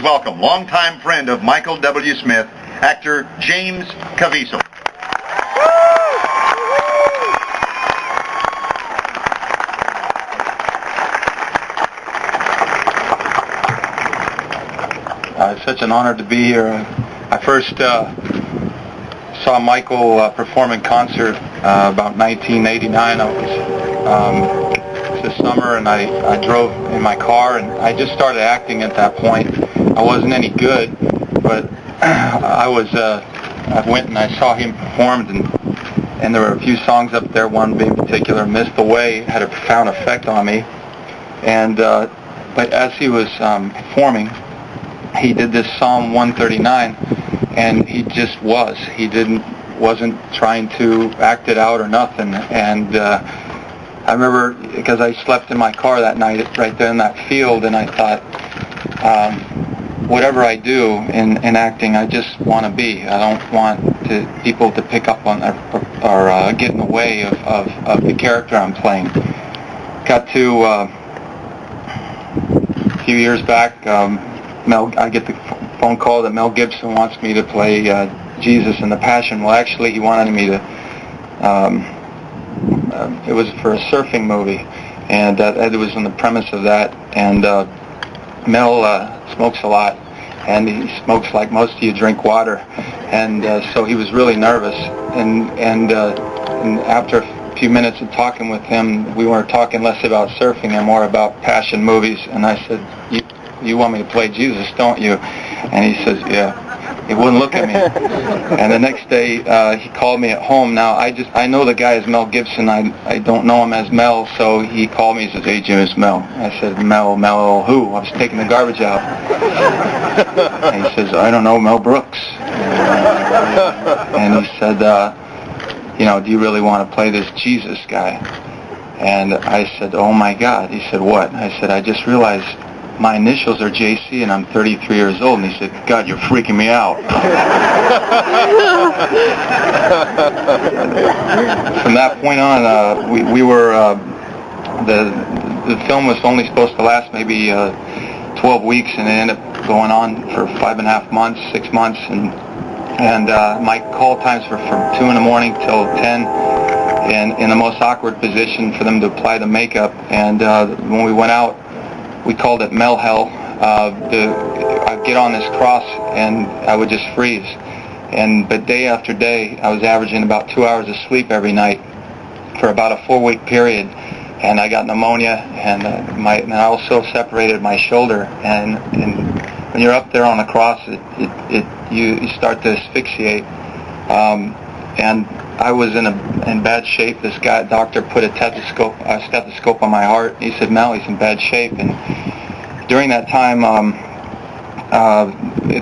welcome longtime friend of Michael W. Smith, actor James Caviezel. It's such an honor to be here. I first saw Michael perform in concert about 1989. It was this summer, and I drove in my car, and I just started acting at that point. I wasn't any good, but I went and I saw him perform, and there were a few songs up there. One in particular, "Missed the Way," had a profound effect on me. And but as he was performing, he did this Psalm 139, and he just was. He wasn't trying to act it out or nothing. And I remember, because I slept in my car that night right there in that field, and I thought, whatever I do in acting, I just want to be. I don't want people to pick up on or get in the way of the character I'm playing. Got to a few years back, I get the phone call that Mel Gibson wants me to play Jesus in The Passion. Well, actually, he wanted me to. It was for a surfing movie, and it was on the premise of that. And Mel smokes a lot, and he smokes like most of you drink water, and so he was really nervous. And after a few minutes of talking with him, we were talking less about surfing and more about passion movies. And I said, "You want me to play Jesus, don't you?" And he says, "Yeah." He wouldn't look at me. And the next day, he called me at home. Now, I know the guy is Mel Gibson. I don't know him as Mel, so he called me. He says, "Hey, Jim, it's Mel." I said, "Mel who?" I was taking the garbage out. And he says, "I don't know, Mel Brooks." And he said, "Do you really want to play this Jesus guy?" And I said, "Oh my God." He said, "What?" I said, "I just realized my initials are JC, and I'm 33 years old." And he said, "God, you're freaking me out." From that point on, we were the film was only supposed to last maybe 12 weeks, and it ended up going on for 5.5 months, 6 months, and my call times were from 2 in the morning till 10, and in the most awkward position for them to apply the makeup. And when we went out, we called it Mel Hell. I'd get on this cross and I would just freeze. But day after day, I was averaging about 2 hours of sleep every night for about a 4-week period. And I got pneumonia, and I also separated my shoulder. And when you're up there on the cross, you start to asphyxiate. And I was in bad shape. This doctor put a stethoscope on my heart. He said, "Mel, he's in bad shape." And during that time, at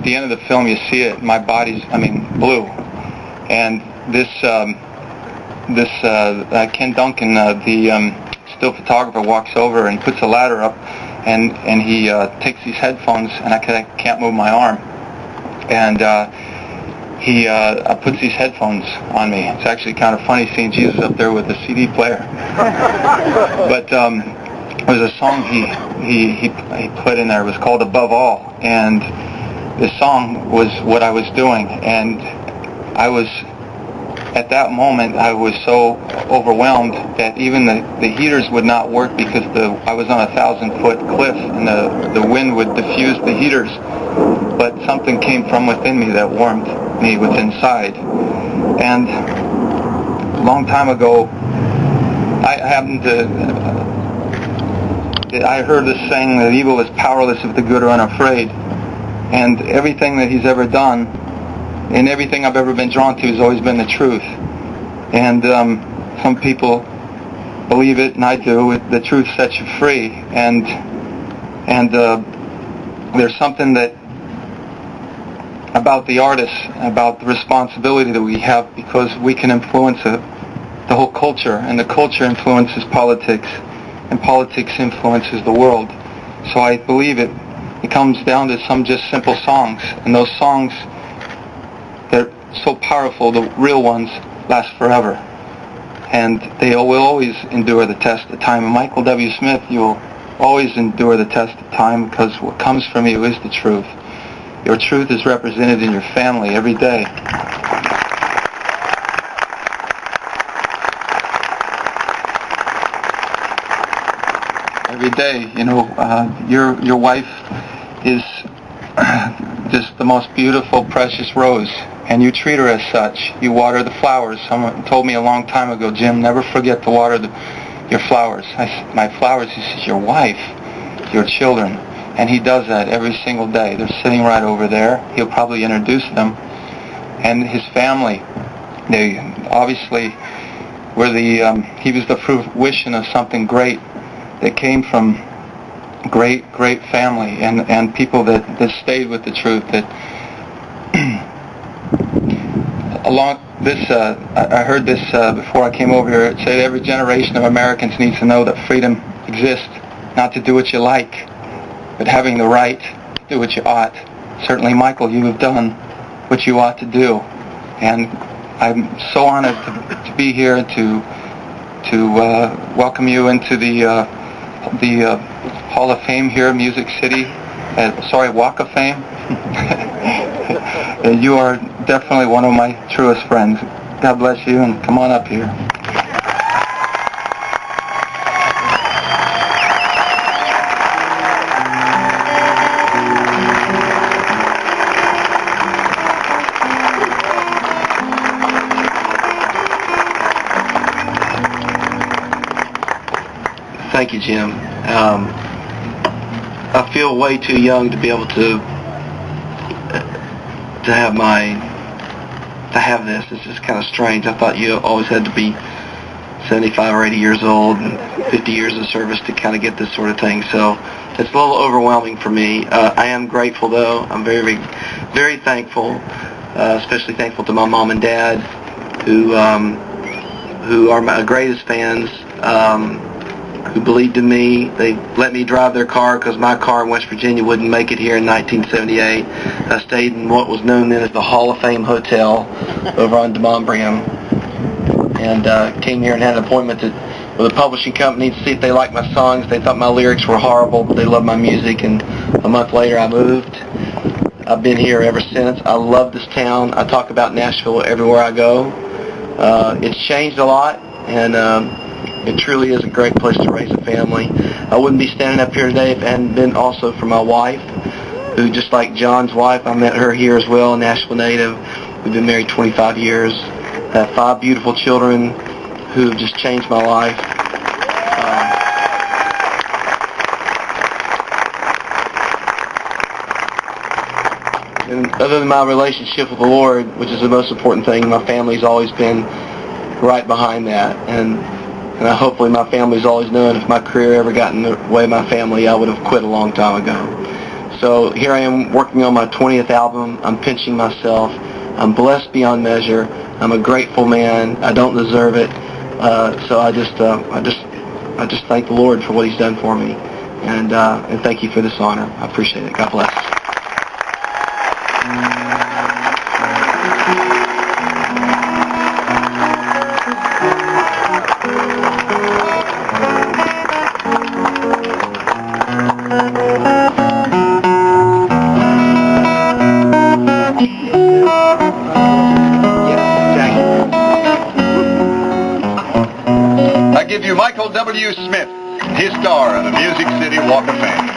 the end of the film, you see it. My body's, blue. And this Ken Duncan, the still photographer, walks over and puts a ladder up, and he takes these headphones, and I can't move my arm. And he puts these headphones on me. It's actually kind of funny seeing Jesus up there with a CD player. But it was a song he put in there. It was called "Above All," and the song was what I was doing. And at that moment, I was so overwhelmed that even the heaters would not work, because I was on a 1,000-foot cliff, and the wind would diffuse the heaters. But something came from within me that warmed me what's inside. And a long time ago, I heard this saying that evil is powerless if the good are unafraid. And everything that he's ever done, and everything I've ever been drawn to, has always been the truth. And some people believe it, and I do. The truth sets you free. And there's something that about the artist, about the responsibility that we have, because we can influence the whole culture, and the culture influences politics, and politics influences the world. So I believe it comes down to some just simple songs, and those songs, they're so powerful, the real ones last forever, and they will always endure the test of time. And Michael W. Smith, you will always endure the test of time, because what comes from you is the truth. Your truth is represented in your family every day. Every day, you know, your wife is just the most beautiful, precious rose, and you treat her as such. You water the flowers. Someone told me a long time ago, Jim, never forget to water your flowers. My flowers, he says, your wife, your children. And he does that every single day. They're sitting right over there. He'll probably introduce them. And his family, they obviously were he was the fruition of something great that came from great family and people that stayed with the truth. That along this, I heard this before I came over here. It said every generation of Americans needs to know that freedom exists, not to do what you like, but having the right to do what you ought. Certainly, Michael, you have done what you ought to do, and I'm so honored to be here to welcome you into the Hall of Fame here in Music City. Walk of Fame. You are definitely one of my truest friends. God bless you, and come on up here. Thank you, Jim. I feel way too young to be able to have this. It's just kind of strange. I thought you always had to be 75 or 80 years old and 50 years of service to kind of get this sort of thing. So it's a little overwhelming for me. I am grateful, though. I'm very, very thankful, especially thankful to my mom and dad, who are my greatest fans. Who believed in me. They let me drive their car because my car in West Virginia wouldn't make it here in 1978. I stayed in what was known then as the Hall of Fame Hotel over on Demonbreun, and came here and had an appointment with a publishing company to see if they liked my songs. They thought my lyrics were horrible, but they loved my music, and a month later I moved. I've been here ever since. I love this town. I talk about Nashville everywhere I go. It's changed a lot, and it truly is a great place to raise a family. I wouldn't be standing up here today if it hadn't been also for my wife, who, just like John's wife, I met her here as well, a Nashville native. We've been married 25 years. I have 5 beautiful children who have just changed my life. And other than my relationship with the Lord, which is the most important thing, my family's always been right behind that. And hopefully my family's always known if my career ever got in the way of my family, I would have quit a long time ago. So here I am working on my 20th album. I'm pinching myself. I'm blessed beyond measure. I'm a grateful man. I don't deserve it. So I just thank the Lord for what He's done for me. And thank you for this honor. I appreciate it. God bless. I give you Michael W. Smith, his star on the Music City Walk of Fame.